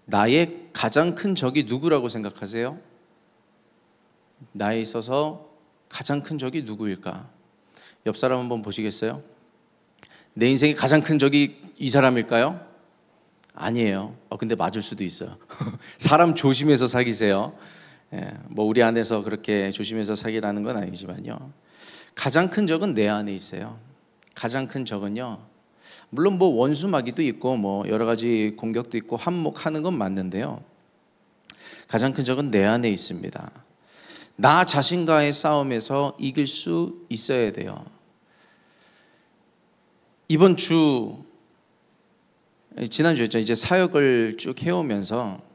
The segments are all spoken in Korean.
나의 가장 큰 적이 누구라고 생각하세요? 나에 있어서 가장 큰 적이 누구일까? 옆 사람 한번 보시겠어요? 내 인생의 가장 큰 적이 이 사람일까요? 아니에요. 근데 맞을 수도 있어요. 사람 조심해서 사귀세요. 뭐 우리 안에서 그렇게 조심해서 사귀라는 건 아니지만요, 가장 큰 적은 내 안에 있어요. 가장 큰 적은요, 물론 뭐 원수마귀도 있고 뭐 여러 가지 공격도 있고 한몫하는 건 맞는데요, 가장 큰 적은 내 안에 있습니다. 나 자신과의 싸움에서 이길 수 있어야 돼요. 이번 주, 지난주였죠. 이제 사역을 쭉 해오면서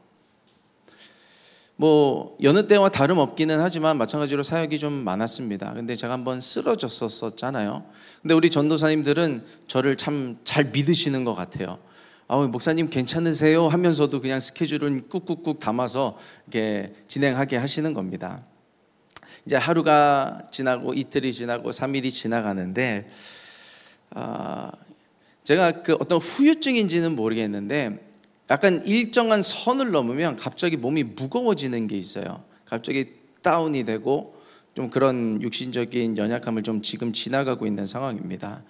뭐 여느 때와 다름없기는 하지만 마찬가지로 사역이 좀 많았습니다. 근데 제가 한번 쓰러졌었잖아요. 근데 우리 전도사님들은 저를 참 잘 믿으시는 것 같아요. 목사님 괜찮으세요? 하면서도 그냥 스케줄은 꾹꾹꾹 담아서 이렇게 진행하게 하시는 겁니다. 이제 하루가 지나고 이틀이 지나고 3일이 지나가는데 제가 그 어떤 후유증인지는 모르겠는데 약간 일정한 선을 넘으면 갑자기 몸이 무거워지는 게 있어요. 갑자기 다운이 되고 좀 그런 육신적인 연약함을 좀 지금 지나가고 있는 상황입니다.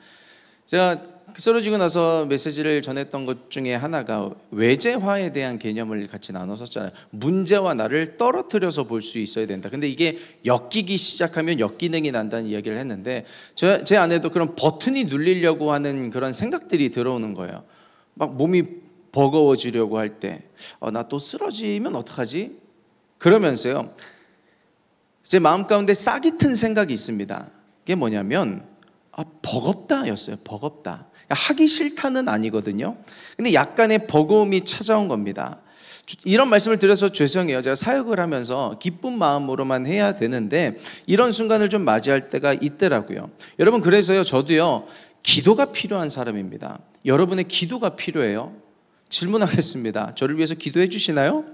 제가 쓰러지고 나서 메시지를 전했던 것 중에 하나가 외재화에 대한 개념을 같이 나눴었잖아요. 문제와 나를 떨어뜨려서 볼 수 있어야 된다. 근데 이게 엮이기 시작하면 역기능이 난다는 이야기를 했는데 제 안에도 그런 버튼이 눌리려고 하는 그런 생각들이 들어오는 거예요. 막 몸이 버거워지려고 할 때 나 또 쓰러지면 어떡하지? 그러면서요, 제 마음 가운데 싹이 튼 생각이 있습니다. 그게 뭐냐면 버겁다 였어요. 버겁다. 하기 싫다는 아니거든요. 근데 약간의 버거움이 찾아온 겁니다. 이런 말씀을 드려서 죄송해요. 제가 사역을 하면서 기쁜 마음으로만 해야 되는데 이런 순간을 좀 맞이할 때가 있더라고요. 여러분, 그래서요, 저도요, 기도가 필요한 사람입니다. 여러분의 기도가 필요해요. 질문하겠습니다. 저를 위해서 기도해 주시나요?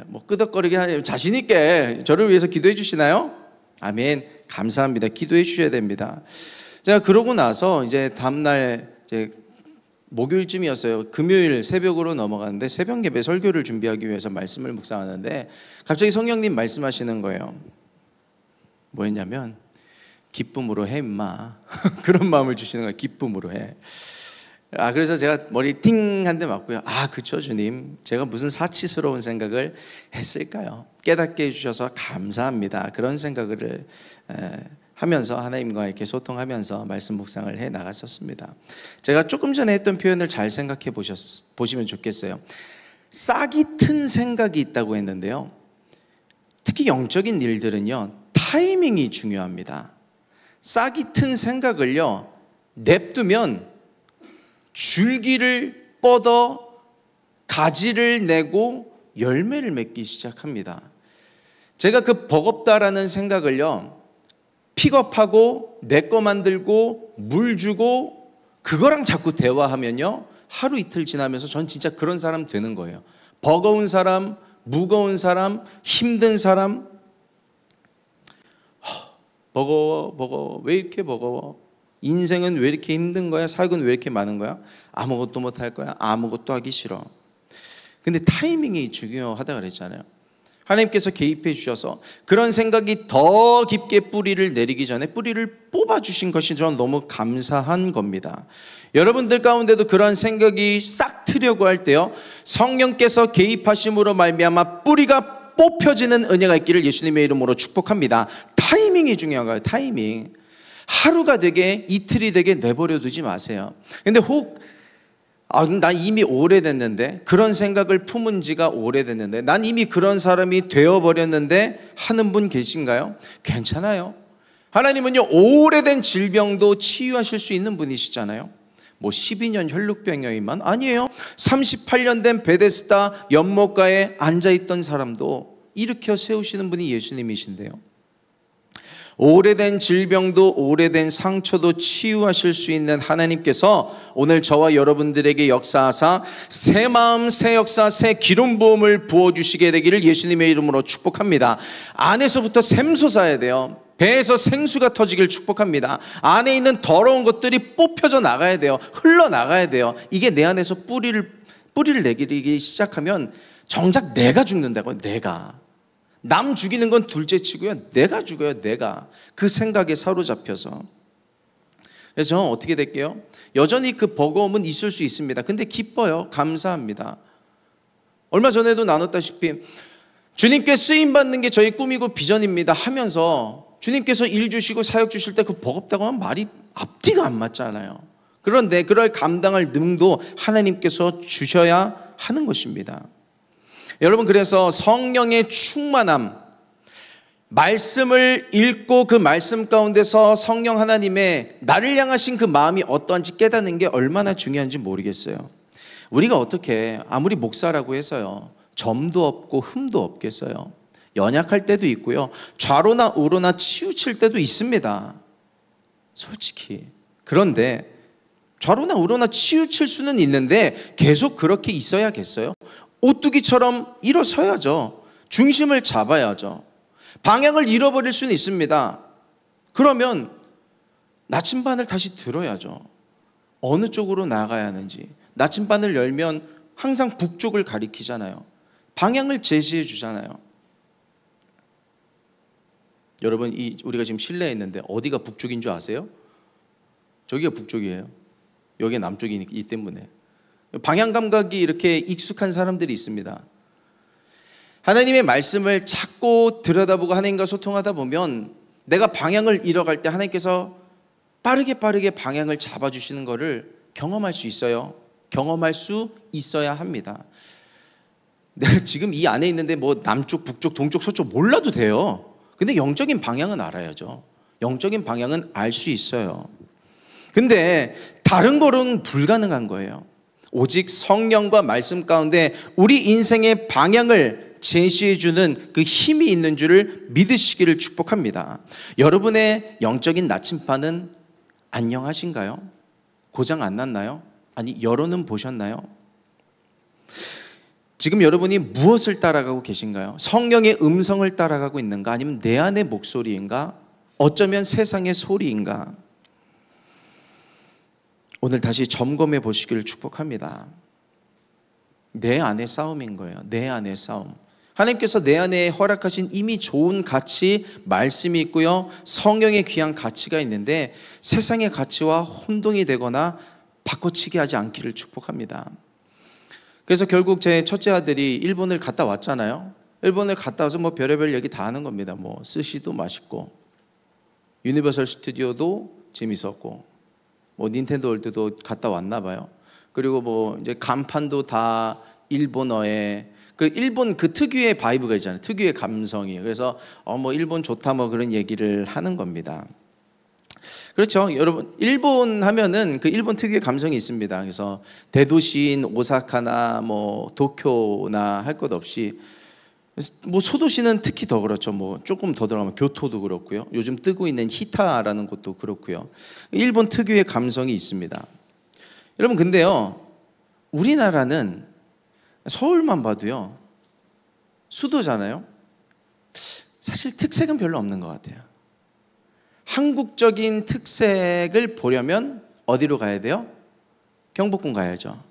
뭐 끄덕거리긴 하네요. 자신 있게 저를 위해서 기도해 주시나요? 아멘. 감사합니다. 기도해 주셔야 됩니다. 제가 그러고 나서 이제 다음날 이제 목요일쯤이었어요. 금요일 새벽으로 넘어갔는데 새벽 예배 설교를 준비하기 위해서 말씀을 묵상하는데 갑자기 성령님 말씀하시는 거예요. 뭐였냐면 기쁨으로 해 임마. 그런 마음을 주시는 거예요. 기쁨으로 해. 그래서 제가 머리 띵 한 대 맞고요. 그쵸 주님, 제가 무슨 사치스러운 생각을 했을까요? 깨닫게 해주셔서 감사합니다. 그런 생각을 하면서 하나님과 이렇게 소통하면서 말씀 묵상을 해 나갔었습니다. 제가 조금 전에 했던 표현을 잘 생각해 보시면 좋겠어요. 싹이 튼 생각이 있다고 했는데요, 특히 영적인 일들은요, 타이밍이 중요합니다. 싹이 튼 생각을요, 냅두면 줄기를 뻗어 가지를 내고 열매를 맺기 시작합니다. 제가 그 버겁다라는 생각을요, 픽업하고 내 거 만들고 물 주고 그거랑 자꾸 대화하면요, 하루 이틀 지나면서 전 진짜 그런 사람 되는 거예요. 버거운 사람, 무거운 사람, 힘든 사람. 버거워. 왜 이렇게 버거워? 인생은 왜 이렇게 힘든 거야? 사역은 왜 이렇게 많은 거야? 아무것도 못할 거야? 아무것도 하기 싫어. 근데 타이밍이 중요하다고 그랬잖아요. 하나님께서 개입해 주셔서 그런 생각이 더 깊게 뿌리를 내리기 전에 뿌리를 뽑아주신 것이 저는 너무 감사한 겁니다. 여러분들 가운데도 그런 생각이 싹 트려고 할 때요, 성령께서 개입하심으로 말미암아 뿌리가 뽑혀지는 은혜가 있기를 예수님의 이름으로 축복합니다. 타이밍이 중요한 거예요. 타이밍. 하루가 되게 이틀이 되게 내버려 두지 마세요. 근데 나 이미 오래됐는데, 그런 생각을 품은 지가 오래됐는데, 난 이미 그런 사람이 되어버렸는데 하는 분 계신가요? 괜찮아요. 하나님은요, 오래된 질병도 치유하실 수 있는 분이시잖아요. 뭐 12년 혈루병이만 아니에요. 38년 된 베데스다 연못가에 앉아있던 사람도 일으켜 세우시는 분이 예수님이신데요. 오래된 질병도 오래된 상처도 치유하실 수 있는 하나님께서 오늘 저와 여러분들에게 역사하사 새 마음, 새 역사, 새 기름 부음을 부어주시게 되기를 예수님의 이름으로 축복합니다. 안에서부터 샘솟아야 돼요. 배에서 생수가 터지길 축복합니다. 안에 있는 더러운 것들이 뽑혀져 나가야 돼요. 흘러나가야 돼요. 이게 내 안에서 뿌리를 뿌리를 내리기 시작하면 정작 내가 죽는다고요. 내가. 남 죽이는 건 둘째치고요. 내가 죽어요. 내가. 그 생각에 사로잡혀서. 그래서 저는 어떻게 될게요? 여전히 그 버거움은 있을 수 있습니다. 근데 기뻐요. 감사합니다. 얼마 전에도 나눴다시피 주님께 쓰임받는 게 저희 꿈이고 비전입니다 하면서 주님께서 일 주시고 사역 주실 때 그 버겁다고 하면 말이 앞뒤가 안 맞잖아요. 그런데 그럴 감당할 능도 하나님께서 주셔야 하는 것입니다. 여러분, 그래서 성령의 충만함, 말씀을 읽고 그 말씀 가운데서 성령 하나님의 나를 향하신 그 마음이 어떠한지 깨닫는 게 얼마나 중요한지 모르겠어요. 우리가 어떻게 아무리 목사라고 해서요 점도 없고 흠도 없겠어요. 연약할 때도 있고요, 좌로나 우로나 치우칠 때도 있습니다, 솔직히. 그런데 좌로나 우로나 치우칠 수는 있는데 계속 그렇게 있어야겠어요? 오뚜기처럼 일어서야죠. 중심을 잡아야죠. 방향을 잃어버릴 수는 있습니다. 그러면 나침반을 다시 들어야죠. 어느 쪽으로 나가야 하는지. 나침반을 열면 항상 북쪽을 가리키잖아요. 방향을 제시해 주잖아요. 여러분, 우리가 지금 실내에 있는데 어디가 북쪽인 줄 아세요? 저기가 북쪽이에요. 여기가 남쪽이기 때문에. 방향 감각이 이렇게 익숙한 사람들이 있습니다. 하나님의 말씀을 찾고 들여다보고 하나님과 소통하다 보면 내가 방향을 잃어갈 때 하나님께서 빠르게 방향을 잡아주시는 것을 경험할 수 있어요. 경험할 수 있어야 합니다. 내가 지금 이 안에 있는데 뭐 남쪽, 북쪽, 동쪽, 서쪽 몰라도 돼요. 근데 영적인 방향은 알아야죠. 영적인 방향은 알 수 있어요. 근데 다른 거는 불가능한 거예요. 오직 성령과 말씀 가운데 우리 인생의 방향을 제시해주는 그 힘이 있는 줄을 믿으시기를 축복합니다. 여러분의 영적인 나침반은 안녕하신가요? 고장 안 났나요? 아니, 열어는 보셨나요? 지금 여러분이 무엇을 따라가고 계신가요? 성령의 음성을 따라가고 있는가? 아니면 내 안의 목소리인가? 어쩌면 세상의 소리인가? 오늘 다시 점검해 보시기를 축복합니다. 내 안의 싸움인 거예요. 내 안의 싸움. 하나님께서 내 안에 허락하신 이미 좋은 가치, 말씀이 있고요, 성령의 귀한 가치가 있는데 세상의 가치와 혼동이 되거나 바꿔치기 하지 않기를 축복합니다. 그래서 결국 제 첫째 아들이 일본을 갔다 왔잖아요. 일본을 갔다 와서 뭐 별의별 얘기 다 하는 겁니다. 뭐 스시도 맛있고, 유니버설 스튜디오도 재밌었고, 뭐 닌텐도 월드도 갔다 왔나 봐요. 그리고 뭐 이제 간판도 다 일본어에, 그 일본 그 특유의 바이브가 있잖아요. 특유의 감성이. 그래서 뭐 일본 좋다 뭐 그런 얘기를 하는 겁니다. 그렇죠. 여러분, 일본 하면은 그 일본 특유의 감성이 있습니다. 그래서 대도시인 오사카나 뭐 도쿄나 할 것 없이, 뭐 소도시는 특히 더 그렇죠. 뭐 조금 더 들어가면 교토도 그렇고요. 요즘 뜨고 있는 히타라는 곳도 그렇고요. 일본 특유의 감성이 있습니다. 여러분, 근데요, 우리나라는 서울만 봐도요, 수도잖아요. 사실 특색은 별로 없는 것 같아요. 한국적인 특색을 보려면 어디로 가야 돼요? 경복궁 가야죠.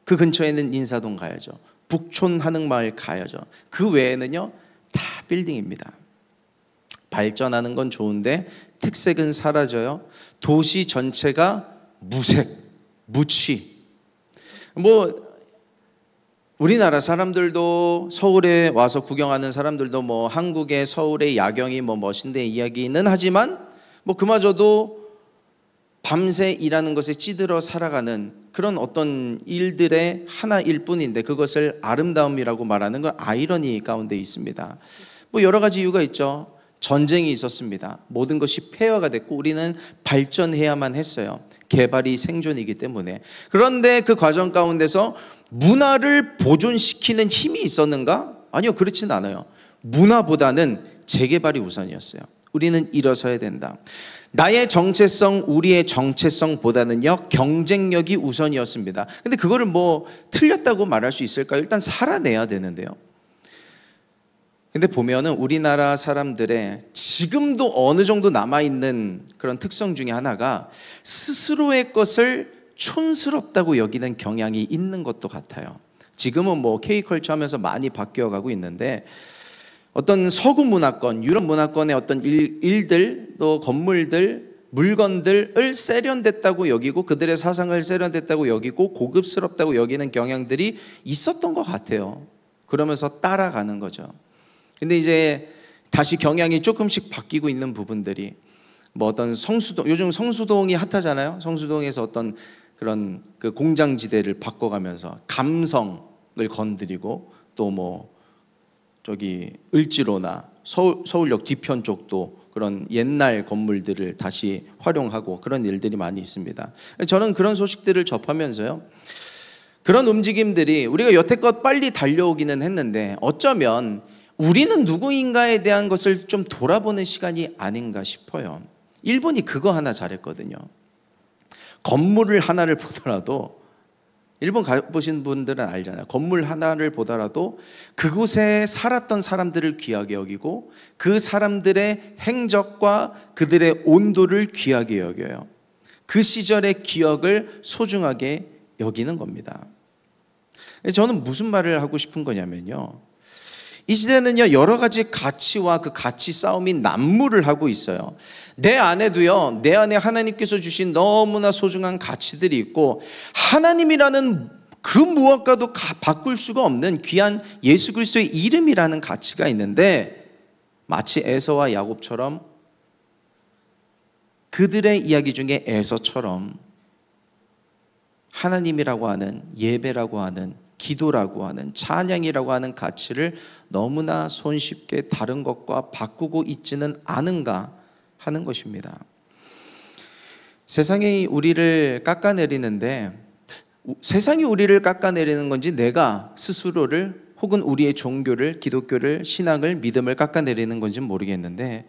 그 근처에 있는 인사동 가야죠. 북촌 한옥마을 가야죠. 그 외에는요 다 빌딩입니다. 발전하는 건 좋은데 특색은 사라져요. 도시 전체가 무색, 무취. 뭐 우리나라 사람들도, 서울에 와서 구경하는 사람들도 뭐 한국의 서울의 야경이 뭐 멋인데 이야기는 하지만 뭐 그마저도 밤새 일하는 것에 찌들어 살아가는 그런 어떤 일들의 하나일 뿐인데 그것을 아름다움이라고 말하는 건 아이러니 가운데 있습니다. 뭐 여러 가지 이유가 있죠. 전쟁이 있었습니다. 모든 것이 폐허가 됐고 우리는 발전해야만 했어요. 개발이 생존이기 때문에. 그런데 그 과정 가운데서 문화를 보존시키는 힘이 있었는가? 아니요, 그렇진 않아요. 문화보다는 재개발이 우선이었어요. 우리는 일어서야 된다. 나의 정체성, 우리의 정체성보다는요 경쟁력이 우선이었습니다. 근데 그거를 뭐 틀렸다고 말할 수 있을까요? 일단 살아내야 되는데요. 근데 보면은 우리나라 사람들의 지금도 어느 정도 남아있는 그런 특성 중에 하나가 스스로의 것을 촌스럽다고 여기는 경향이 있는 것도 같아요. 지금은 뭐 K컬처 하면서 많이 바뀌어가고 있는데, 어떤 서구 문화권, 유럽 문화권의 어떤 일들, 또 건물들, 물건들을 세련됐다고 여기고, 그들의 사상을 세련됐다고 여기고 고급스럽다고 여기는 경향들이 있었던 것 같아요. 그러면서 따라가는 거죠. 근데 이제 다시 경향이 조금씩 바뀌고 있는 부분들이, 뭐 어떤 성수동, 요즘 성수동이 핫하잖아요. 성수동에서 어떤 그런 그 공장지대를 바꿔가면서 감성을 건드리고, 또 뭐 저기 을지로나 서울역 뒤편 쪽도 그런 옛날 건물들을 다시 활용하고 그런 일들이 많이 있습니다. 저는 그런 소식들을 접하면서요, 그런 움직임들이 우리가 여태껏 빨리 달려오기는 했는데 어쩌면 우리는 누구인가에 대한 것을 좀 돌아보는 시간이 아닌가 싶어요. 일본이 그거 하나 잘했거든요. 건물을 하나를 보더라도, 일본 가보신 분들은 알잖아요. 건물 하나를 보더라도 그곳에 살았던 사람들을 귀하게 여기고 그 사람들의 행적과 그들의 온도를 귀하게 여겨요. 그 시절의 기억을 소중하게 여기는 겁니다. 저는 무슨 말을 하고 싶은 거냐면요, 이 시대는요, 여러 가지 가치와 그 가치 싸움이 난무를 하고 있어요. 내 안에도요, 내 안에 하나님께서 주신 너무나 소중한 가치들이 있고, 하나님이라는 그 무엇과도 바꿀 수가 없는 귀한 예수 그리스도의 이름이라는 가치가 있는데, 마치 에서와 야곱처럼, 그들의 이야기 중에 에서처럼 하나님이라고 하는, 예배라고 하는, 기도라고 하는, 찬양이라고 하는 가치를 너무나 손쉽게 다른 것과 바꾸고 있지는 않은가 하는 것입니다. 세상이 우리를 깎아내리는데, 세상이 우리를 깎아내리는 건지 내가 스스로를, 혹은 우리의 종교를, 기독교를, 신앙을, 믿음을 깎아내리는 건지는 모르겠는데,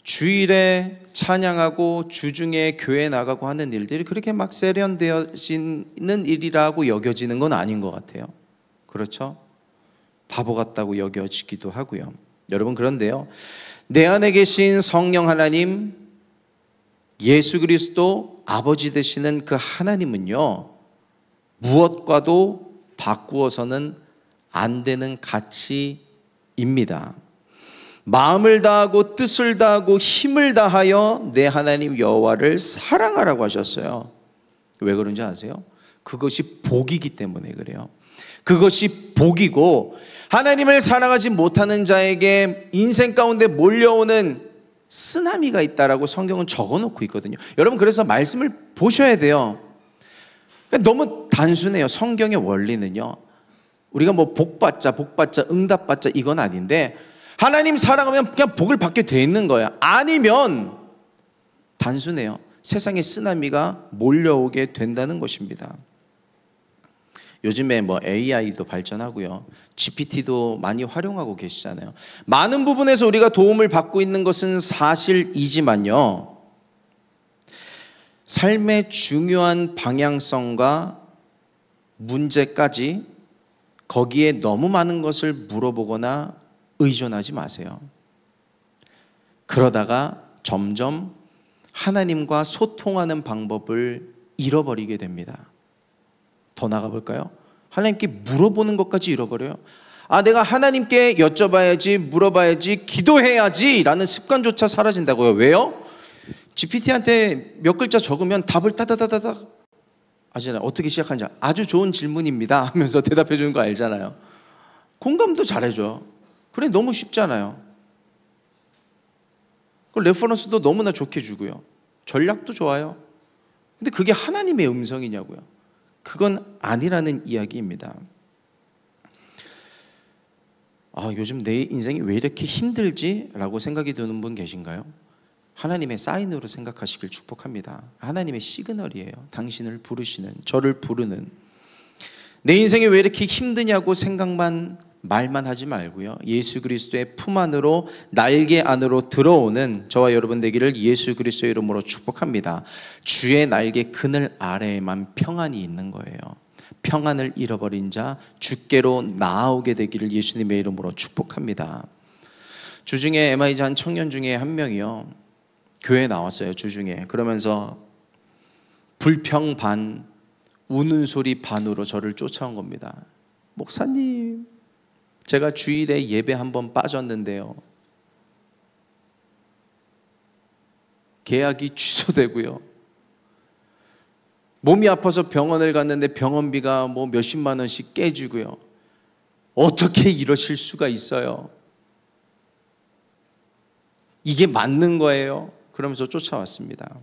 주일에 찬양하고 주중에 교회 나가고 하는 일들이 그렇게 막 세련되어지는 일이라고 여겨지는 건 아닌 것 같아요. 그렇죠? 바보 같다고 여겨지기도 하고요. 여러분, 그런데요, 내 안에 계신 성령 하나님, 예수 그리스도 아버지 되시는 그 하나님은요, 무엇과도 바꾸어서는 안 되는 가치입니다. 마음을 다하고 뜻을 다하고 힘을 다하여 내 하나님 여호와를 사랑하라고 하셨어요. 왜 그런지 아세요? 그것이 복이기 때문에 그래요. 그것이 복이고, 하나님을 사랑하지 못하는 자에게 인생 가운데 몰려오는 쓰나미가 있다라고 성경은 적어놓고 있거든요. 여러분, 그래서 말씀을 보셔야 돼요. 너무 단순해요. 성경의 원리는요, 우리가 뭐 복받자, 응답받자 이건 아닌데, 하나님 사랑하면 그냥 복을 받게 돼 있는 거야. 아니면 단순해요. 세상에 쓰나미가 몰려오게 된다는 것입니다. 요즘에 뭐 AI도 발전하고요, GPT도 많이 활용하고 계시잖아요. 많은 부분에서 우리가 도움을 받고 있는 것은 사실이지만요, 삶의 중요한 방향성과 문제까지 거기에 너무 많은 것을 물어보거나 의존하지 마세요. 그러다가 점점 하나님과 소통하는 방법을 잃어버리게 됩니다. 더 나가 볼까요? 하나님께 물어보는 것까지 잃어버려요. 내가 하나님께 여쭤봐야지, 물어봐야지, 기도해야지 라는 습관조차 사라진다고요. 왜요? GPT한테 몇 글자 적으면 답을 따다다다닥 아시잖아요. 어떻게 시작하는지. 아주 좋은 질문입니다 하면서 대답해 주는 거 알잖아요. 공감도 잘해줘. 그래, 너무 쉽잖아요. 레퍼런스도 너무나 좋게 주고요, 전략도 좋아요. 근데 그게 하나님의 음성이냐고요? 그건 아니라는 이야기입니다. 요즘 내 인생이 왜 이렇게 힘들지? 라고 생각이 드는 분 계신가요? 하나님의 사인으로 생각하시길 축복합니다. 하나님의 시그널이에요. 당신을 부르시는, 저를 부르는. 내 인생이 왜 이렇게 힘드냐고 말만 하지 말고요, 예수 그리스도의 품 안으로, 날개 안으로 들어오는 저와 여러분 되기를 예수 그리스도의 이름으로 축복합니다. 주의 날개 그늘 아래에만 평안이 있는 거예요. 평안을 잃어버린 자 주께로 나아오게 되기를 예수님의 이름으로 축복합니다. 주중에 MIG 한 청년 중에 한 명이요, 교회에 나왔어요. 주중에. 그러면서 불평 반, 우는 소리 반으로 저를 쫓아온 겁니다. 목사님, 제가 주일에 예배 한번 빠졌는데요, 계약이 취소되고요, 몸이 아파서 병원을 갔는데 병원비가 뭐 몇십만 원씩 깨지고요. 어떻게 이러실 수가 있어요? 이게 맞는 거예요? 그러면서 쫓아왔습니다.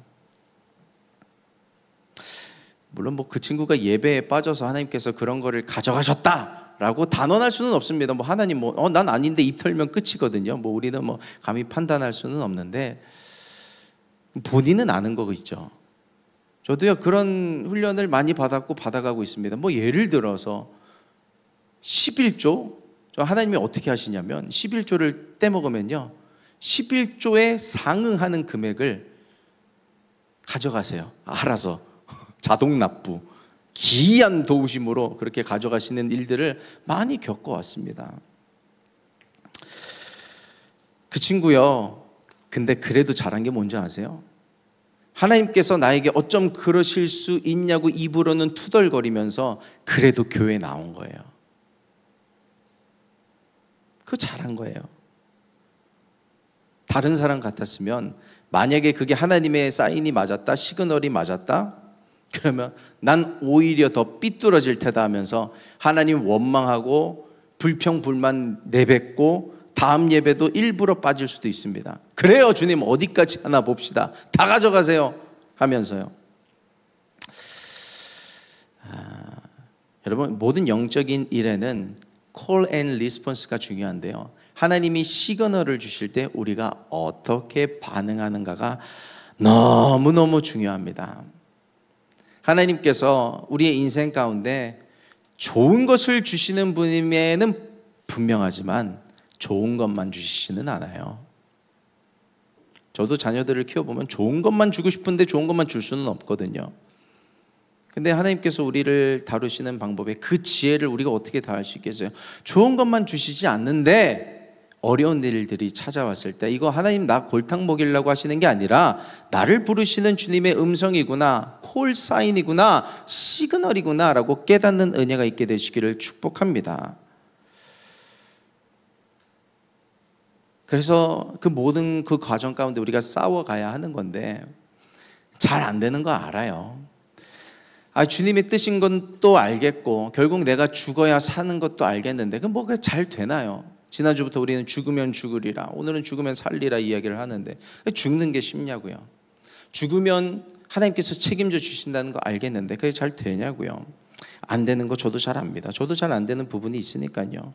물론 뭐 그 친구가 예배에 빠져서 하나님께서 그런 거를 가져가셨다라고 단언할 수는 없습니다. 뭐 하나님 난 아닌데 입 털면 끝이거든요. 뭐 우리는 뭐 감히 판단할 수는 없는데 본인은 아는 거 있죠. 저도요 그런 훈련을 많이 받았고 받아가고 있습니다. 뭐 예를 들어서 11조, 저 하나님이 어떻게 하시냐면 11조를 떼먹으면요 11조에 상응하는 금액을 가져가세요. 알아서 자동 납부, 기이한 도우심으로 그렇게 가져가시는 일들을 많이 겪어왔습니다. 그 친구요, 근데 그래도 잘한 게 뭔지 아세요? 하나님께서 나에게 어쩜 그러실 수 있냐고 입으로는 투덜거리면서 그래도 교회에 나온 거예요. 그거 잘한 거예요. 다른 사람 같았으면 만약에 그게 하나님의 사인이 맞았다, 시그널이 맞았다, 그러면 난 오히려 더 삐뚤어질 테다 하면서 하나님 원망하고 불평불만 내뱉고 다음 예배도 일부러 빠질 수도 있습니다. 그래요 주님 어디까지 하나 봅시다, 다 가져가세요 하면서요. 여러분 모든 영적인 일에는 call and response가 중요한데요, 하나님이 시그널을 주실 때 우리가 어떻게 반응하는가가 너무너무 중요합니다. 하나님께서 우리의 인생 가운데 좋은 것을 주시는 분임에는 분명하지만 좋은 것만 주시지는 않아요. 저도 자녀들을 키워보면 좋은 것만 주고 싶은데 좋은 것만 줄 수는 없거든요. 근데 하나님께서 우리를 다루시는 방법에 그 지혜를 우리가 어떻게 다할 수 있겠어요? 좋은 것만 주시지 않는데 어려운 일들이 찾아왔을 때 이거 하나님 나 골탕 먹이려고 하시는 게 아니라 나를 부르시는 주님의 음성이구나, 콜 사인이구나, 시그널이구나 라고 깨닫는 은혜가 있게 되시기를 축복합니다. 그래서 그 모든 그 과정 가운데 우리가 싸워가야 하는 건데 잘 안 되는 거 알아요. 주님의 뜻인 건 또 알겠고 결국 내가 죽어야 사는 것도 알겠는데 그럼 뭐가 잘 되나요? 지난주부터 우리는 죽으면 죽으리라, 오늘은 죽으면 살리라 이야기를 하는데 죽는 게 쉽냐고요. 죽으면 하나님께서 책임져 주신다는 거 알겠는데 그게 잘 되냐고요. 안 되는 거 저도 잘 압니다. 저도 잘 안 되는 부분이 있으니까요.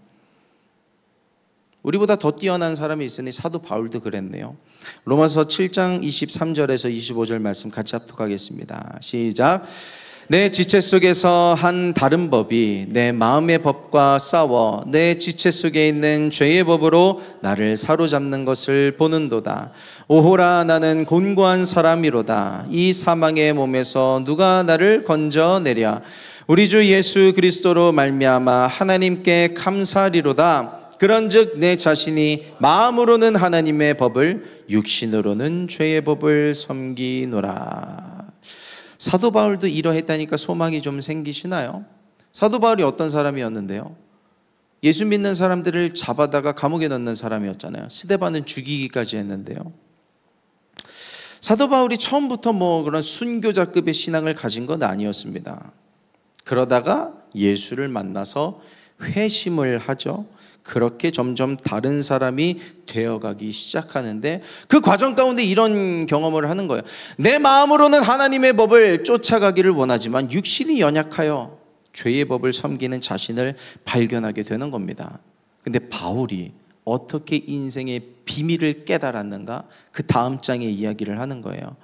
우리보다 더 뛰어난 사람이 있으니 사도 바울도 그랬네요. 로마서 7장 23절에서 25절 말씀 같이 합독하겠습니다. 시작. 내 지체 속에서 한 다른 법이 내 마음의 법과 싸워 내 지체 속에 있는 죄의 법으로 나를 사로잡는 것을 보는도다. 오호라 나는 곤고한 사람이로다. 이 사망의 몸에서 누가 나를 건져내랴. 우리 주 예수 그리스도로 말미암아 하나님께 감사하리로다. 그런즉 내 자신이 마음으로는 하나님의 법을 육신으로는 죄의 법을 섬기노라. 사도 바울도 이러했다니까 소망이 좀 생기시나요? 사도 바울이 어떤 사람이었는데요? 예수 믿는 사람들을 잡아다가 감옥에 넣는 사람이었잖아요. 스데반은 죽이기까지 했는데요. 사도 바울이 처음부터 뭐 그런 순교자급의 신앙을 가진 건 아니었습니다. 그러다가 예수를 만나서 회심을 하죠. 그렇게 점점 다른 사람이 되어가기 시작하는데 그 과정 가운데 이런 경험을 하는 거예요. 내 마음으로는 하나님의 법을 쫓아가기를 원하지만 육신이 연약하여 죄의 법을 섬기는 자신을 발견하게 되는 겁니다. 근데 바울이 어떻게 인생의 비밀을 깨달았는가? 그 다음 장에 이야기를 하는 거예요.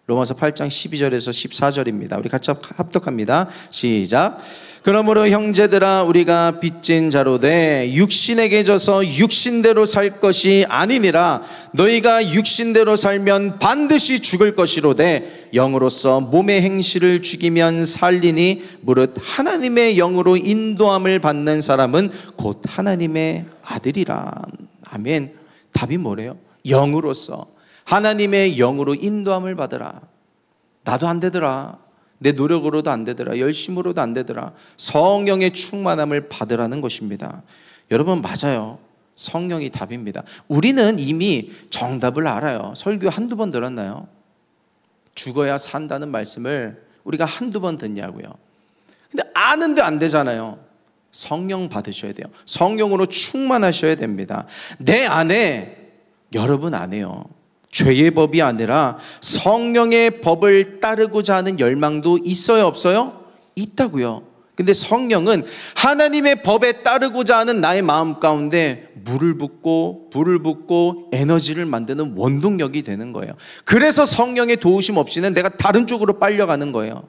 로마서 8장 12절에서 14절입니다. 우리 같이 합독합니다. 시작. 그러므로 형제들아 우리가 빚진 자로되 육신에게 져서 육신대로 살 것이 아니니라. 너희가 육신대로 살면 반드시 죽을 것이로되 영으로서 몸의 행실을 죽이면 살리니 무릇 하나님의 영으로 인도함을 받는 사람은 곧 하나님의 아들이라. 아멘. 답이 뭐래요? 영으로서 하나님의 영으로 인도함을 받으라. 나도 안 되더라. 내 노력으로도 안 되더라. 열심으로도 안 되더라. 성령의 충만함을 받으라는 것입니다. 여러분, 맞아요. 성령이 답입니다. 우리는 이미 정답을 알아요. 설교 한두 번 들었나요? 죽어야 산다는 말씀을 우리가 한두 번 듣냐고요. 근데 아는데 안 되잖아요. 성령 받으셔야 돼요. 성령으로 충만하셔야 됩니다. 내 안에, 여러분 안에요, 죄의 법이 아니라 성령의 법을 따르고자 하는 열망도 있어요, 없어요? 있다고요. 근데 성령은 하나님의 법에 따르고자 하는 나의 마음 가운데 물을 붓고 불을 붓고 에너지를 만드는 원동력이 되는 거예요. 그래서 성령의 도우심 없이는 내가 다른 쪽으로 빨려가는 거예요.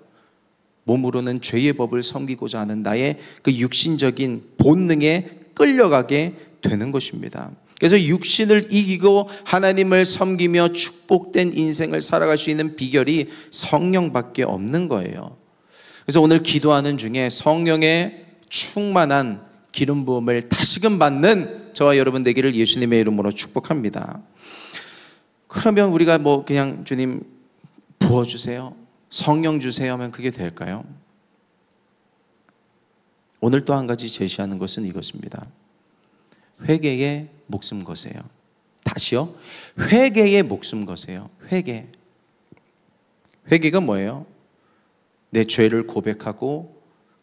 몸으로는 죄의 법을 섬기고자 하는 나의 그 육신적인 본능에 끌려가게 되는 것입니다. 그래서 육신을 이기고 하나님을 섬기며 축복된 인생을 살아갈 수 있는 비결이 성령밖에 없는 거예요. 그래서 오늘 기도하는 중에 성령의 충만한 기름 부음을 다시금 받는 저와 여러분 되기를 예수님의 이름으로 축복합니다. 그러면 우리가 그냥 주님 부어주세요, 성령 주세요 하면 그게 될까요? 오늘 또 한 가지 제시하는 것은 이것입니다. 회개에 목숨 거세요. 다시요. 회개에 목숨 거세요. 회개가 뭐예요? 내 죄를 고백하고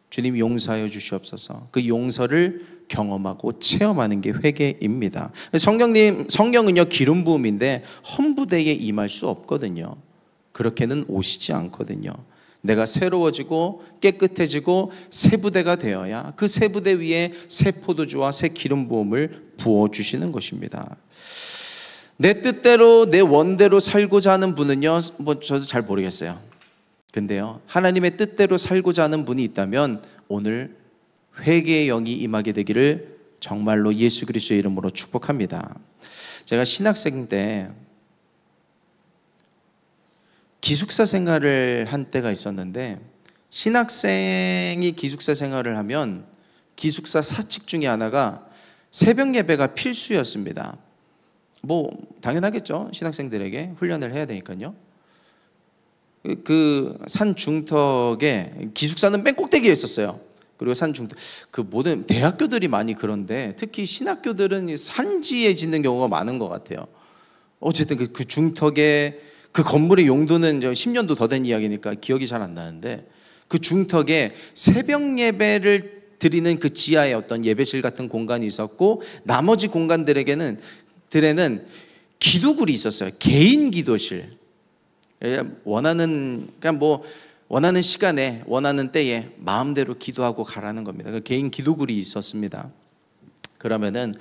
주님 용서하여 주시옵소서, 그 용서를 경험하고 체험하는 게 회개입니다. 성령은요 기름 부음인데 험부대에 임할 수 없거든요. 그렇게는 오시지 않거든요. 내가 새로워지고 깨끗해지고 새 부대가 되어야 그 새 부대 위에 새 포도주와 새 기름 부음을 부어주시는 것입니다. 내 뜻대로 내 원대로 살고자 하는 분은요, 저도 잘 모르겠어요. 근데요, 하나님의 뜻대로 살고자 하는 분이 있다면 오늘 회개의 영이 임하게 되기를 정말로 예수 그리스도의 이름으로 축복합니다. 제가 신학생 때 기숙사 생활을 한 때가 있었는데, 신학생이 기숙사 생활을 하면 기숙사 사칙 중에 하나가 새벽 예배가 필수였습니다. 당연하겠죠. 신학생들에게 훈련을 해야 되니까요. 그 산 중턱에, 기숙사는 맨 꼭대기에 있었어요. 그리고 산 중턱, 모든 대학교들이 많이 그런데 특히 신학교들은 산지에 짓는 경우가 많은 것 같아요. 어쨌든 그 중턱에, 그 건물의 용도는 10년도 더 된 이야기니까 기억이 잘 안 나는데, 그 중턱에 새벽 예배를 드리는 그 지하에 어떤 예배실 같은 공간이 있었고, 나머지 공간들에는 기도굴이 있었어요. 개인 기도실. 원하는 시간에 원하는 때에 마음대로 기도하고 가라는 겁니다. 그 개인 기도굴이 있었습니다. 그러면은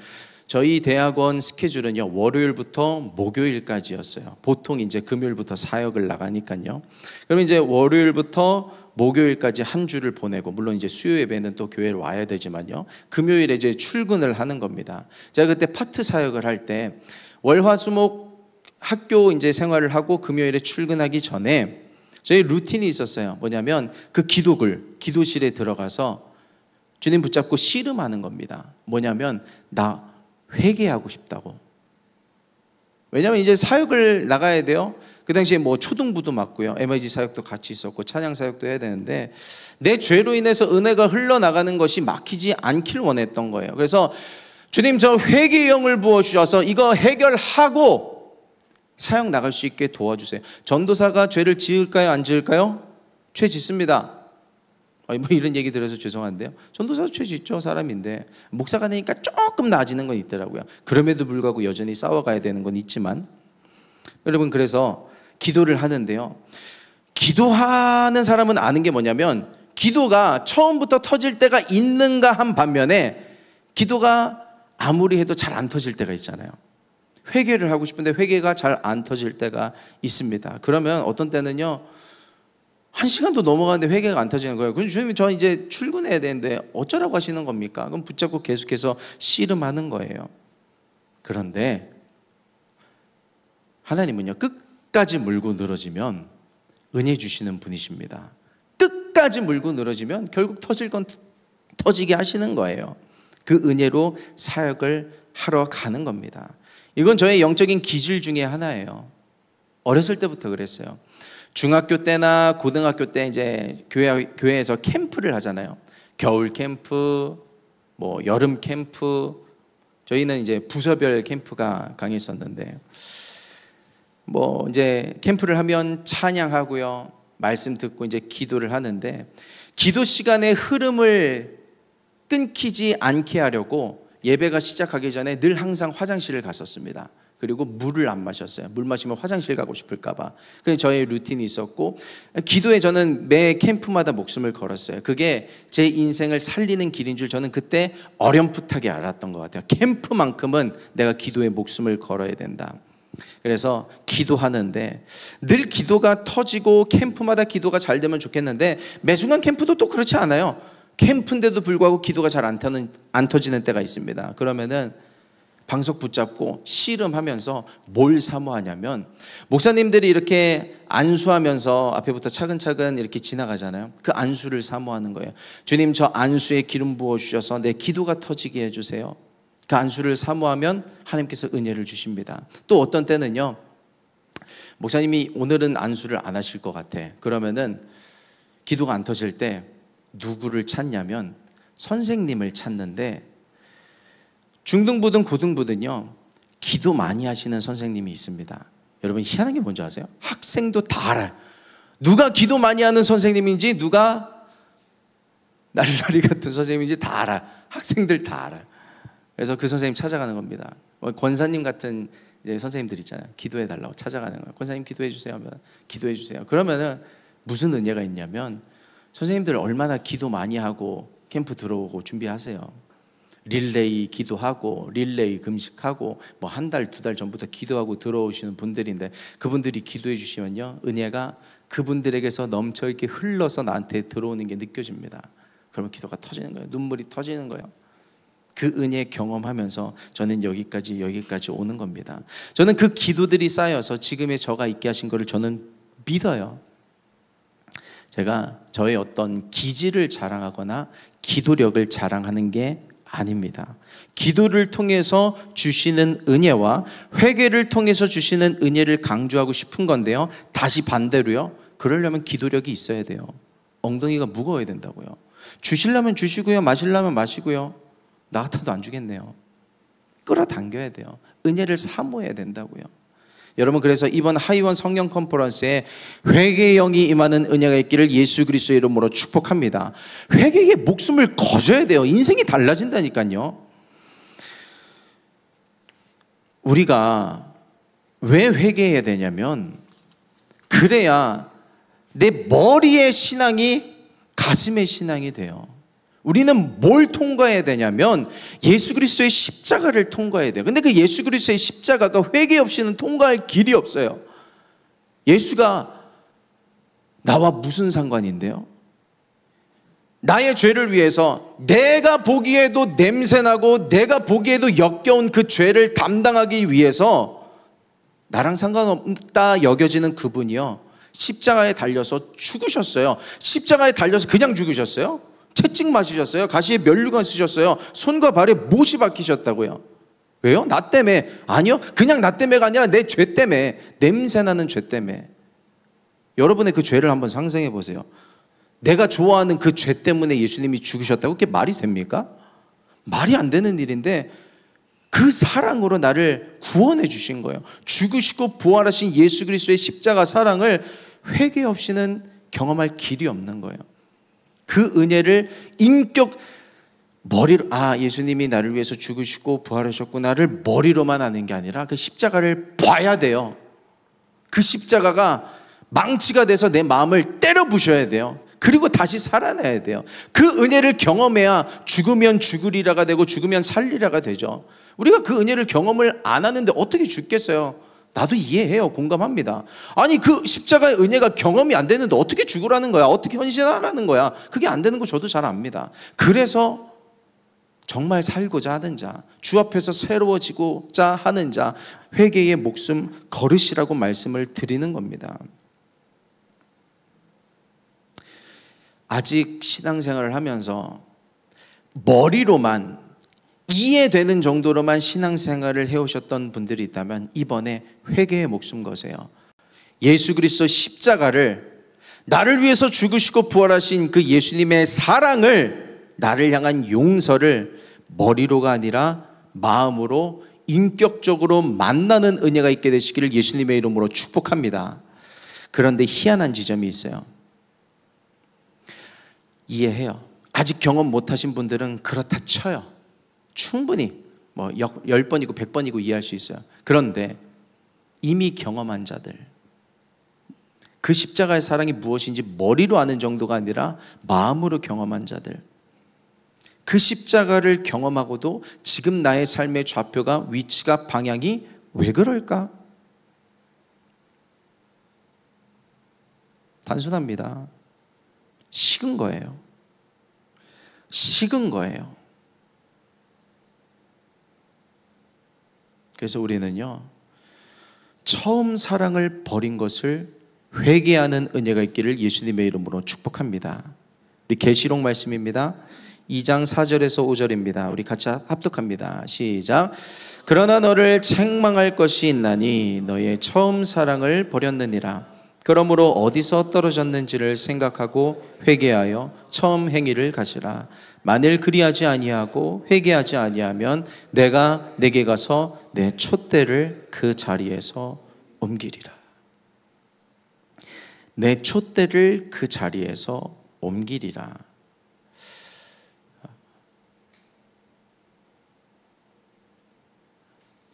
저희 대학원 스케줄은요, 월요일부터 목요일까지였어요. 보통 이제 금요일부터 사역을 나가니까요. 그러면 이제 월요일부터 목요일까지 한 주를 보내고, 물론 이제 수요 예배는 또 교회를 와야 되지만요, 금요일에 이제 출근을 하는 겁니다. 제가 그때 파트 사역을 할 때 월화수목 학교 이제 생활을 하고 금요일에 출근하기 전에 저희 루틴이 있었어요. 뭐냐면 그 기도실에 들어가서 주님 붙잡고 씨름하는 겁니다. 뭐냐면 나 회개하고 싶다고. 왜냐하면 이제 사역을 나가야 돼요. 그 당시에 초등부도 맡고요, MIG 사역도 같이 있었고 찬양 사역도 해야 되는데, 내 죄로 인해서 은혜가 흘러나가는 것이 막히지 않길 원했던 거예요. 그래서 주님, 저 회개의 영을 부어주셔서 이거 해결하고 사역 나갈 수 있게 도와주세요. 전도사가 죄를 지을까요, 안 지을까요? 죄 짓습니다. 이런 얘기 들어서 죄송한데요, 전도사도 죄 짓죠. 사람인데. 목사가 되니까 조금 나아지는 건 있더라고요. 그럼에도 불구하고 여전히 싸워가야 되는 건 있지만, 여러분, 그래서 기도를 하는데요, 기도하는 사람은 아는 게 뭐냐면 기도가 처음부터 터질 때가 있는가 한 반면에 기도가 아무리 해도 잘 안 터질 때가 있잖아요. 회개를 하고 싶은데 회개가 잘 안 터질 때가 있습니다. 그러면 어떤 때는요, 1시간도 넘어가는데 회개가 안 터지는 거예요. 그럼 주님, 저 이제 출근해야 되는데 어쩌라고 하시는 겁니까? 그럼 붙잡고 계속해서 씨름하는 거예요. 그런데 하나님은요, 끝까지 물고 늘어지면 은혜 주시는 분이십니다. 끝까지 물고 늘어지면 결국 터질 건 터지게 하시는 거예요. 그 은혜로 사역을 하러 가는 겁니다. 이건 저의 영적인 기질 중에 하나예요. 어렸을 때부터 그랬어요. 중학교 때나 고등학교 때 이제 교회에서 캠프를 하잖아요. 겨울 캠프, 뭐 여름 캠프, 저희는 이제 부서별 캠프가 강했었는데, 뭐 이제 캠프를 하면 찬양하고요, 말씀 듣고 이제 기도를 하는데, 기도 시간의 흐름을 끊기지 않게 하려고 예배가 시작하기 전에 늘 항상 화장실을 갔었습니다. 그리고 물을 안 마셨어요. 물 마시면 화장실 가고 싶을까 봐. 그게 저의 루틴이 있었고, 기도에 저는 매 캠프마다 목숨을 걸었어요. 그게 제 인생을 살리는 길인 줄 저는 그때 어렴풋하게 알았던 것 같아요. 캠프만큼은 내가 기도에 목숨을 걸어야 된다. 그래서 기도하는데 늘 기도가 터지고 캠프마다 기도가 잘 되면 좋겠는데, 매 순간 캠프도 또 그렇지 않아요. 캠프인데도 불구하고 기도가 잘 안 터지는 때가 있습니다. 그러면은 방석 붙잡고 씨름하면서 뭘 사모하냐면, 목사님들이 이렇게 안수하면서 앞에부터 차근차근 이렇게 지나가잖아요. 그 안수를 사모하는 거예요. 주님, 저 안수에 기름 부어주셔서 내 기도가 터지게 해주세요. 그 안수를 사모하면 하나님께서 은혜를 주십니다. 또 어떤 때는요, 목사님이 오늘은 안수를 안 하실 것 같아. 그러면은 기도가 안 터질 때 누구를 찾냐면 선생님을 찾는데, 중등부든 고등부든요, 기도 많이 하시는 선생님이 있습니다. 여러분, 희한한 게 뭔지 아세요? 학생도 다 알아요. 누가 기도 많이 하는 선생님인지, 누가 날라리 같은 선생님인지 다 알아요. 학생들 다 알아요. 그래서 그 선생님 찾아가는 겁니다. 권사님 같은 이제 선생님들 있잖아요. 기도해 달라고 찾아가는 거예요. 권사님 기도해 주세요 하면 기도해 주세요. 그러면은 무슨 은혜가 있냐면, 선생님들 얼마나 기도 많이 하고 캠프 들어오고 준비하세요. 릴레이 기도하고 릴레이 금식하고 뭐 한 달, 두 달 전부터 기도하고 들어오시는 분들인데, 그분들이 기도해 주시면요, 은혜가 그분들에게서 넘쳐 이렇게 흘러서 나한테 들어오는 게 느껴집니다. 그러면 기도가 터지는 거예요. 눈물이 터지는 거예요. 그 은혜 경험하면서 저는 여기까지 오는 겁니다. 저는 그 기도들이 쌓여서 지금의 저가 있게 하신 거를 저는 믿어요. 제가 저의 어떤 기질을 자랑하거나 기도력을 자랑하는 게 아닙니다. 기도를 통해서 주시는 은혜와 회개를 통해서 주시는 은혜를 강조하고 싶은 건데요, 다시 반대로요, 그러려면 기도력이 있어야 돼요. 엉덩이가 무거워야 된다고요. 주시려면 주시고요, 마시려면 마시고요. 나 같아도 안 주겠네요. 끌어당겨야 돼요. 은혜를 사모해야 된다고요. 여러분, 그래서 이번 하이원 성령 컨퍼런스에 회개의 영이 임하는 은혜가 있기를 예수 그리스도의 이름으로 축복합니다. 회개에 목숨을 거져야 돼요. 인생이 달라진다니까요. 우리가 왜 회개해야 되냐면, 그래야 내 머리의 신앙이 가슴의 신앙이 돼요. 우리는 뭘 통과해야 되냐면 예수 그리스도의 십자가를 통과해야 돼요. 근데 그 예수 그리스도의 십자가가 회개 없이는 통과할 길이 없어요. 예수가 나와 무슨 상관인데요? 나의 죄를 위해서 내가 보기에도 냄새나고 내가 보기에도 역겨운 그 죄를 담당하기 위해서 나랑 상관없다 여겨지는 그분이요, 십자가에 달려서 죽으셨어요. 십자가에 달려서 그냥 죽으셨어요? 채찍 맞으셨어요? 가시에 면류관 쓰셨어요? 손과 발에 못이 박히셨다고요. 왜요? 나 때문에? 아니요, 그냥 나 때문에가 아니라 내 죄 때문에, 냄새나는 죄 때문에. 여러분의 그 죄를 한번 상상해 보세요. 내가 좋아하는 그 죄 때문에 예수님이 죽으셨다고? 그게 말이 됩니까? 말이 안 되는 일인데, 그 사랑으로 나를 구원해 주신 거예요. 죽으시고 부활하신 예수 그리스도의 십자가 사랑을 회개 없이는 경험할 길이 없는 거예요. 그 은혜를 인격 머리로, 예수님이 나를 위해서 죽으시고 부활하셨구나를 머리로만 아는 게 아니라 그 십자가를 봐야 돼요. 그 십자가가 망치가 돼서 내 마음을 때려 부셔야 돼요. 그리고 다시 살아나야 돼요. 그 은혜를 경험해야 죽으면 죽으리라가 되고 죽으면 살리라가 되죠. 우리가 그 은혜를 경험을 안 하는데 어떻게 죽겠어요? 나도 이해해요. 공감합니다. 아니, 그 십자가의 은혜가 경험이 안 되는데 어떻게 죽으라는 거야? 어떻게 헌신하라는 거야? 그게 안 되는 거 저도 잘 압니다. 그래서 정말 살고자 하는 자, 주 앞에서 새로워지고자 하는 자, 회개의 목숨 걸으시라고 말씀을 드리는 겁니다. 아직 신앙생활을 하면서 머리로만 이해되는 정도로만 신앙생활을 해오셨던 분들이 있다면 이번에 회개의 목숨 거세요. 예수 그리스도 십자가를, 나를 위해서 죽으시고 부활하신 그 예수님의 사랑을, 나를 향한 용서를 머리로가 아니라 마음으로 인격적으로 만나는 은혜가 있게 되시기를 예수님의 이름으로 축복합니다. 그런데 희한한 지점이 있어요. 이해해요. 아직 경험 못하신 분들은 그렇다 쳐요. 충분히 10번이고 100번이고 이해할 수 있어요. 그런데 이미 경험한 자들, 그 십자가의 사랑이 무엇인지 머리로 아는 정도가 아니라 마음으로 경험한 자들, 그 십자가를 경험하고도 지금 나의 삶의 좌표가, 위치가, 방향이 왜 그럴까? 단순합니다. 식은 거예요. 식은 거예요. 그래서 우리는요, 처음 사랑을 버린 것을 회개하는 은혜가 있기를 예수님의 이름으로 축복합니다. 우리 계시록 말씀입니다. 2장 4절에서 5절입니다. 우리 같이 합독합니다. 시작. 그러나 너를 책망할 것이 있나니 너의 처음 사랑을 버렸느니라. 그러므로 어디서 떨어졌는지를 생각하고 회개하여 처음 행위를 가지라. 만일 그리하지 아니하고 회개하지 아니하면 내가 내게 가서 내 촛대를 그 자리에서 옮기리라. 내 촛대를 그 자리에서 옮기리라.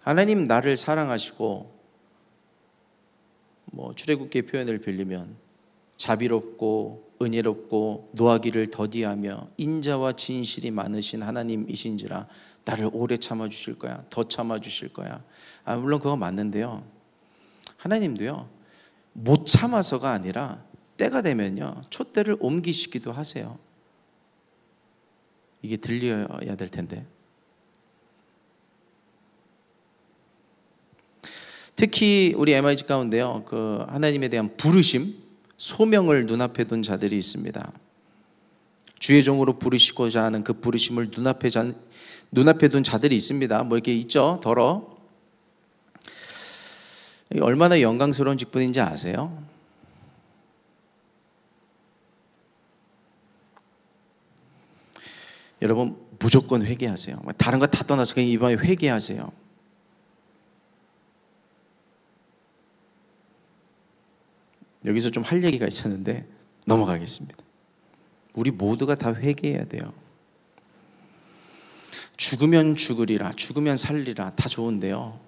하나님 나를 사랑하시고, 출애굽기의 표현을 빌리면 자비롭고 은혜롭고 노하기를 더디하며 인자와 진실이 많으신 하나님이신지라 나를 오래 참아주실 거야, 더 참아주실 거야. 물론 그거 맞는데요, 하나님도요 못 참아서가 아니라 때가 되면요 촛대를 옮기시기도 하세요. 이게 들려야 될 텐데. 특히 우리 MIG 가운데요, 그 하나님에 대한 부르심, 소명을 눈앞에 둔 자들이 있습니다. 주의 종으로 부르시고자 하는 그 부르심을 눈앞에 둔 자들이 있습니다. 이렇게 있죠, 더러. 얼마나 영광스러운 직분인지 아세요? 여러분 무조건 회개하세요. 다른 거 다 떠나서 그냥 이번에 회개하세요. 여기서 좀 할 얘기가 있었는데 넘어가겠습니다. 우리 모두가 다 회개해야 돼요. 죽으면 죽으리라, 죽으면 살리라, 다 좋은데요,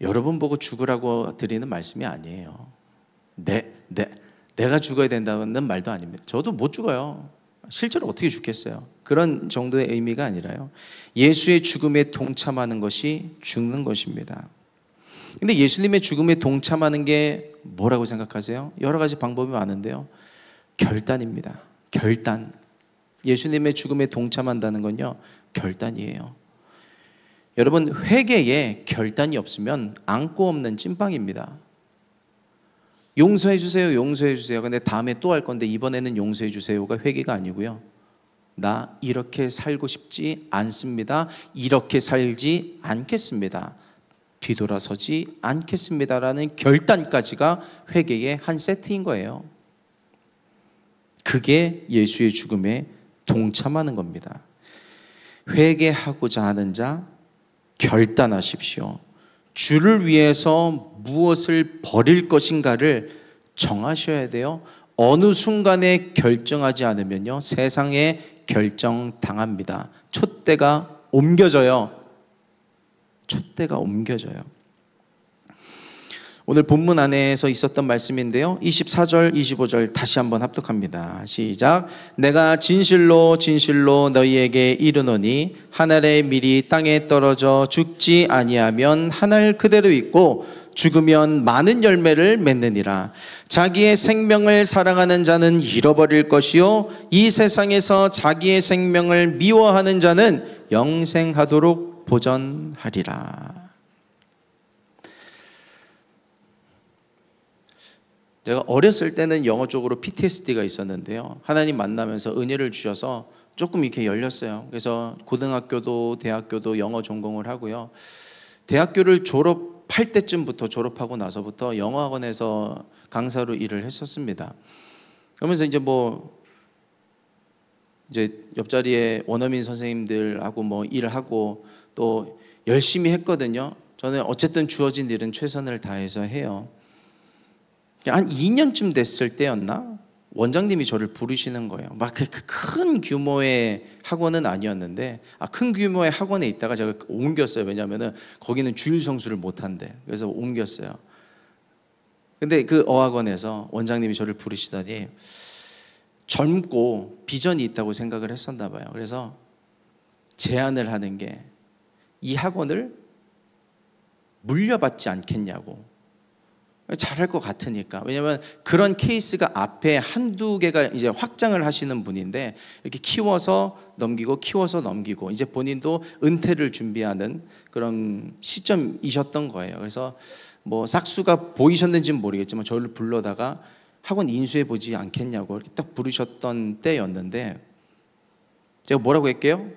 여러분 보고 죽으라고 드리는 말씀이 아니에요. 내가 죽어야 된다는 말도 아닙니다. 저도 못 죽어요. 실제로 어떻게 죽겠어요? 그런 정도의 의미가 아니라요, 예수의 죽음에 동참하는 것이 죽는 것입니다. 근데 예수님의 죽음에 동참하는 게 뭐라고 생각하세요? 여러 가지 방법이 많은데요, 결단입니다. 결단. 예수님의 죽음에 동참한다는 건요, 결단이에요. 여러분 회개에 결단이 없으면 안고 없는 찐빵입니다. 용서해 주세요, 용서해 주세요. 근데 다음에 또 할 건데 이번에는 용서해 주세요가 회개가 아니고요, 나 이렇게 살고 싶지 않습니다, 이렇게 살지 않겠습니다, 뒤돌아서지 않겠습니다라는 결단까지가 회개의 한 세트인 거예요. 그게 예수의 죽음에 동참하는 겁니다. 회개하고자 하는 자 결단하십시오. 주를 위해서 무엇을 버릴 것인가를 정하셔야 돼요. 어느 순간에 결정하지 않으면요, 세상에 결정당합니다. 촛대가 옮겨져요. 촛대가 옮겨져요. 오늘 본문 안에서 있었던 말씀인데요, 24절 25절 다시 한번 합독합니다. 시작. 내가 진실로 진실로 너희에게 이르노니 한 알의 밀이 땅에 떨어져 죽지 아니하면 한 알 그대로 있고 죽으면 많은 열매를 맺느니라. 자기의 생명을 사랑하는 자는 잃어버릴 것이요 이 세상에서 자기의 생명을 미워하는 자는 영생하도록 보전하리라. 제가 어렸을 때는 영어 쪽으로 PTSD가 있었는데요, 하나님 만나면서 은혜를 주셔서 조금 이렇게 열렸어요. 그래서 고등학교도 대학교도 영어 전공을 하고요, 대학교를 졸업할 때쯤부터, 졸업하고 나서부터 영어학원에서 강사로 일을 했었습니다. 그러면서 이제 옆자리에 원어민 선생님들하고 일을 하고 또 열심히 했거든요. 저는 어쨌든 주어진 일은 최선을 다해서 해요. 한 2년쯤 됐을 때였나? 원장님이 저를 부르시는 거예요. 막 큰 규모의 학원은 아니었는데, 큰 규모의 학원에 있다가 제가 옮겼어요. 왜냐하면 거기는 주일 성수를 못 한대. 그래서 옮겼어요. 근데 그 어학원에서 원장님이 저를 부르시더니 젊고 비전이 있다고 생각을 했었나 봐요. 그래서 제안을 하는 게, 이 학원을 물려받지 않겠냐고. 잘할 것 같으니까. 왜냐하면 그런 케이스가 앞에 한두 개가 이제 확장을 하시는 분인데, 이렇게 키워서 넘기고 키워서 넘기고 이제 본인도 은퇴를 준비하는 그런 시점이셨던 거예요. 그래서 싹수가 보이셨는지는 모르겠지만 저를 불러다가 학원 인수해 보지 않겠냐고 이렇게 딱 부르셨던 때였는데, 제가 뭐라고 할게요?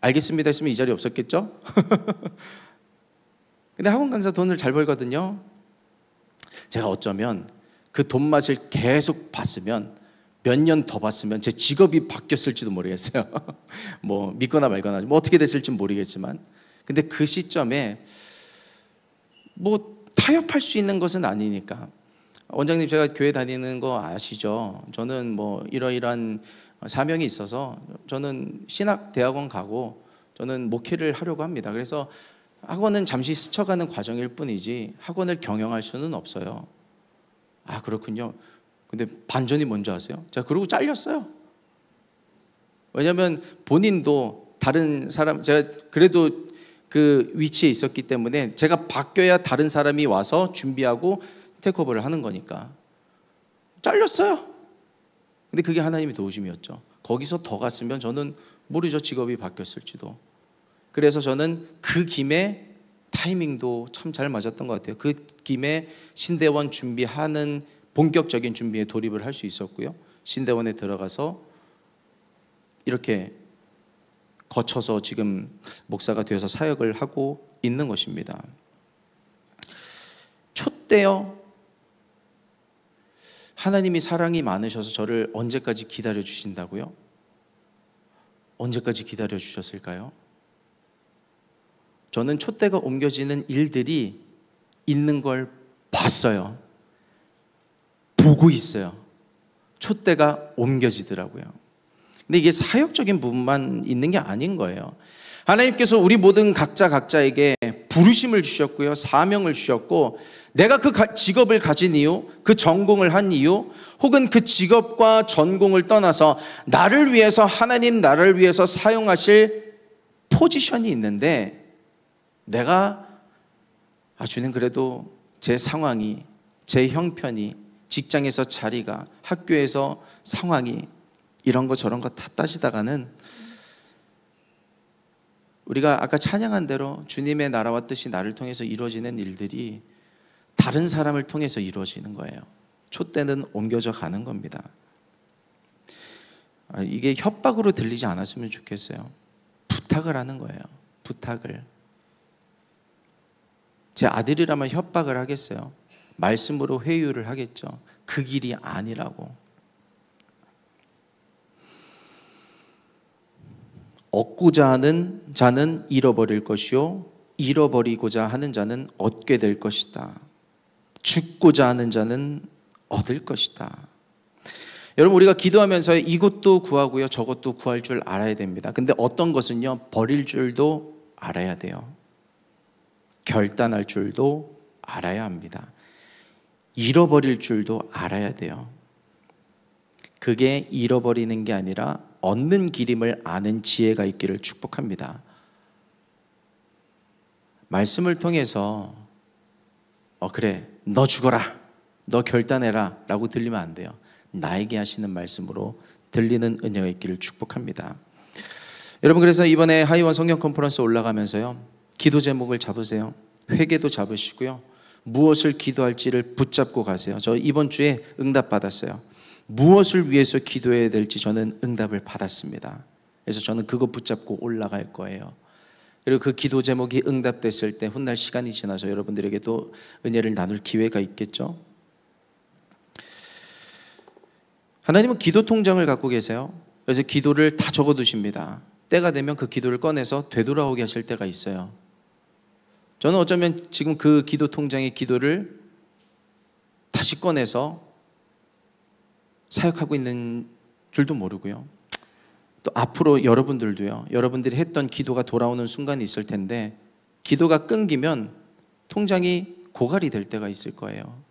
알겠습니다 했으면 이 자리에 없었겠죠? 근데 학원 강사 돈을 잘 벌거든요. 제가 어쩌면 그 돈 맛을 계속 봤으면, 몇 년 더 봤으면 제 직업이 바뀌었을지도 모르겠어요. 믿거나 말거나 어떻게 됐을지 모르겠지만, 근데 그 시점에 타협할 수 있는 것은 아니니까. 원장님, 제가 교회 다니는 거 아시죠? 저는 이러이러한 사명이 있어서 저는 신학대학원 가고 저는 목회를 하려고 합니다. 그래서 학원은 잠시 스쳐가는 과정일 뿐이지 학원을 경영할 수는 없어요. 아, 그렇군요. 근데 반전이 뭔지 아세요? 제가 그러고 잘렸어요. 왜냐하면 본인도 다른 사람, 제가 그래도 그 위치에 있었기 때문에 제가 바뀌어야 다른 사람이 와서 준비하고 테이크오버를 하는 거니까 잘렸어요. 근데 그게 하나님의 도우심이었죠. 거기서 더 갔으면 저는 모르죠, 직업이 바뀌었을지도. 그래서 저는 그 김에 타이밍도 참 잘 맞았던 것 같아요. 그 김에 신대원 준비하는 본격적인 준비에 돌입을 할 수 있었고요. 신대원에 들어가서 이렇게 거쳐서 지금 목사가 되어서 사역을 하고 있는 것입니다. 촛대요. 하나님이 사랑이 많으셔서 저를 언제까지 기다려 주신다고요? 언제까지 기다려 주셨을까요? 저는 촛대가 옮겨지는 일들이 있는 걸 봤어요. 보고 있어요. 촛대가 옮겨지더라고요. 근데 이게 사역적인 부분만 있는 게 아닌 거예요. 하나님께서 우리 모든 각자에게 부르심을 주셨고요, 사명을 주셨고, 내가 그 직업을 가진 이유, 그 전공을 한 이유, 혹은 그 직업과 전공을 떠나서 나를 위해서, 하나님 나를 위해서 사용하실 포지션이 있는데, 내가 주님 그래도 제 상황이, 제 형편이, 직장에서 자리가, 학교에서 상황이 이런 거 저런 거 다 따지다가는 우리가 아까 찬양한 대로 주님의 나라와 뜻이 나를 통해서 이루어지는 일들이 다른 사람을 통해서 이루어지는 거예요. 촛대는 옮겨져 가는 겁니다. 이게 협박으로 들리지 않았으면 좋겠어요. 부탁을 하는 거예요. 부탁을. 제 아들이라면 협박을 하겠어요. 말씀으로 회유를 하겠죠. 그 길이 아니라고. 얻고자 하는 자는 잃어버릴 것이요, 잃어버리고자 하는 자는 얻게 될 것이다. 죽고자 하는 자는 얻을 것이다. 여러분, 우리가 기도하면서 이것도 구하고요, 저것도 구할 줄 알아야 됩니다. 근데 어떤 것은요, 버릴 줄도 알아야 돼요. 결단할 줄도 알아야 합니다. 잃어버릴 줄도 알아야 돼요. 그게 잃어버리는 게 아니라 얻는 길임을 아는 지혜가 있기를 축복합니다. 말씀을 통해서 그래, 너 죽어라, 너 결단해라 라고 들리면 안 돼요. 나에게 하시는 말씀으로 들리는 은혜가 있기를 축복합니다. 여러분, 그래서 이번에 하이원 성경 컨퍼런스 올라가면서요, 기도 제목을 잡으세요. 회개도 잡으시고요, 무엇을 기도할지를 붙잡고 가세요. 저 이번 주에 응답 받았어요. 무엇을 위해서 기도해야 될지 저는 응답을 받았습니다. 그래서 저는 그거 붙잡고 올라갈 거예요. 그리고 그 기도 제목이 응답됐을 때 훗날 시간이 지나서 여러분들에게도 은혜를 나눌 기회가 있겠죠. 하나님은 기도 통장을 갖고 계세요. 그래서 기도를 다 적어두십니다. 때가 되면 그 기도를 꺼내서 되돌아오게 하실 때가 있어요. 저는 어쩌면 지금 그 기도 통장의 기도를 다시 꺼내서 사역하고 있는 줄도 모르고요. 또 앞으로 여러분들도요, 여러분들이 했던 기도가 돌아오는 순간이 있을 텐데 기도가 끊기면 통장이 고갈이 될 때가 있을 거예요.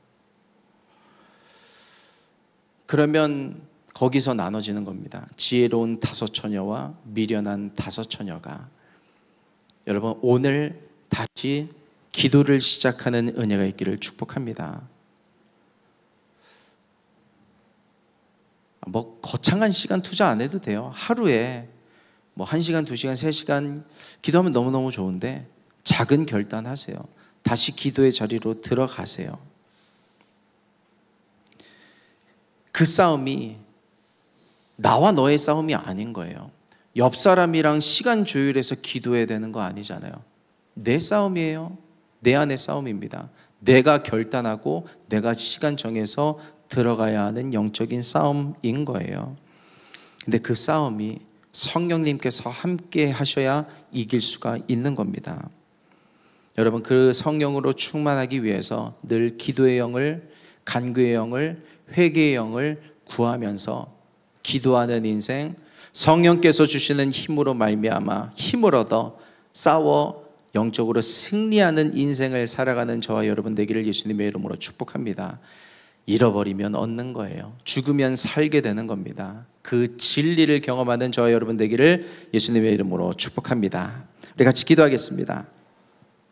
그러면 거기서 나눠지는 겁니다. 지혜로운 5처녀와 미련한 5처녀가. 여러분, 오늘 다시 기도를 시작하는 은혜가 있기를 축복합니다. 뭐 거창한 시간 투자 안 해도 돼요. 하루에 뭐 1시간, 2시간, 3시간 기도하면 너무너무 좋은데 작은 결단하세요. 다시 기도의 자리로 들어가세요. 그 싸움이 나와 너의 싸움이 아닌 거예요. 옆 사람이랑 시간 조율해서 기도해야 되는 거 아니잖아요. 내 싸움이에요. 내 안의 싸움입니다. 내가 결단하고 내가 시간 정해서 들어가야 하는 영적인 싸움인 거예요. 근데 그 싸움이 성령님께서 함께 하셔야 이길 수가 있는 겁니다. 여러분, 그 성령으로 충만하기 위해서 늘 기도의 영을, 간구의 영을, 회개의 영을 구하면서 기도하는 인생, 성령께서 주시는 힘으로 말미암아 힘을 얻어 싸워 영적으로 승리하는 인생을 살아가는 저와 여러분 되기를 예수님의 이름으로 축복합니다. 잃어버리면 얻는 거예요. 죽으면 살게 되는 겁니다. 그 진리를 경험하는 저와 여러분 되기를 예수님의 이름으로 축복합니다. 우리 같이 기도하겠습니다.